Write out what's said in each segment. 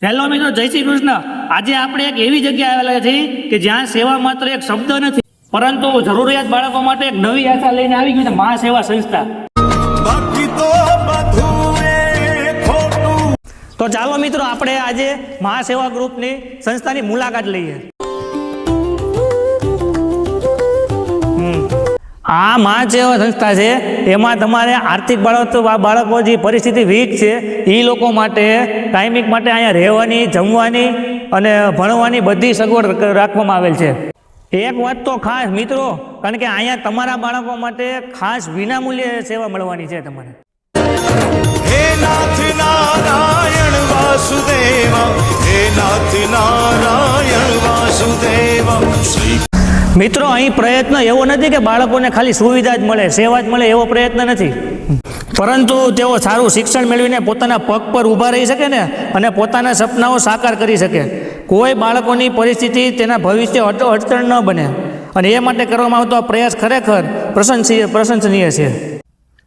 Hello મિત્રો, જય શ્રી કૃષ્ણ। આજે આપણે એક એવી જગ્યાએ આવેલા છીએ કે જ્યાં સેવા માત્ર એક શબ્દ નથી, પરંતુ જરૂરિયાત બાળકો માટે એક નવી આશા લઈને આવી ગયું છે, મહા સેવા સંસ્થા। તો ચાલો મિત્રો, આપણે આજે મહા સેવા ગ્રુપની સંસ્થાની મુલાકાત લઈએ। આ મહા સેવા સંસ્થા છે, એમાં તમારે આર્થિક બાળકો જે પરિસ્થિતિ વીક છે એ લોકો માટે ટાઈમિંગ માટે અહીંયા રહેવાની, જમવાની અને ભણવાની બધી સગવડ રાખવામાં આવેલ છે। એક વાત તો ખાસ મિત્રો, કારણ કે અહીંયા તમારા બાળકો માટે ખાસ વિનામૂલ્યે સેવા મળવાની છે તમારે। હે નાથ નારાયણ વાસુદેવ, હે નાથ નારાયણ વાસુદેવ। મિત્રો, અહીં પ્રયત્ન એવો નથી કે બાળકોને ખાલી સુવિધા જ મળે, સેવા જ મળે, એવો પ્રયત્ન નથી, પરંતુ તેઓ સારું શિક્ષણ મેળવીને પોતાના પગ પર ઊભા રહી શકે ને અને પોતાના સપનાઓ સાકાર કરી શકે। કોઈ બાળકોની પરિસ્થિતિ તેના ભવિષ્ય અડચણ ન બને, અને એ માટે કરવામાં આવતો આ પ્રયાસ ખરેખર પ્રશંસનીય છે।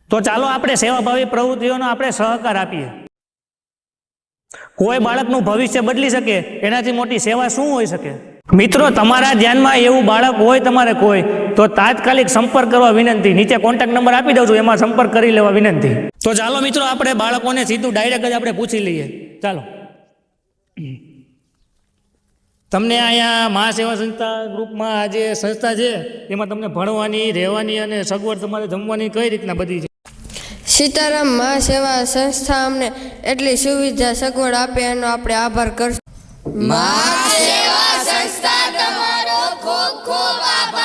તો ચાલો આપણે સેવાભાવી પ્રવૃત્તિઓનો આપણે સહકાર આપીએ। કોઈ બાળકનું ભવિષ્ય બદલી શકે એનાથી મોટી સેવા શું હોઈ શકે? મિત્રો, તમારા ધ્યાનમાં એવું બાળક હોય તમારે કોઈ, તો તાત્કાલિક સંપર્ક કરવા વિનંતી। નીચે કોન્ટેક્ટ નંબર આપી દઉં છું, એમાં સંપર્ક કરી લેવા વિનંતી। તો ચાલો મિત્રો, આપણે બાળકોને સીધું ડાયરેક્ટ જ આપણે પૂછી લઈએ। ચાલો, તમને અહીંયા મહા સેવા સંસ્થા ગ્રુપમાં આ જે સંસ્થા છે એમાં તમને ભણવાની, રહેવાની અને સગવડ તમારે જમવાની કઈ રીતના બધી છે? સીતારામ મહા સેવા સંસ્થા અમને એટલી સુવિધા સગવડ આપે એનો આપણે આભાર કરશું। મહા સેવા સંસ્થા તમારો ખૂબ ખૂબ આભાર।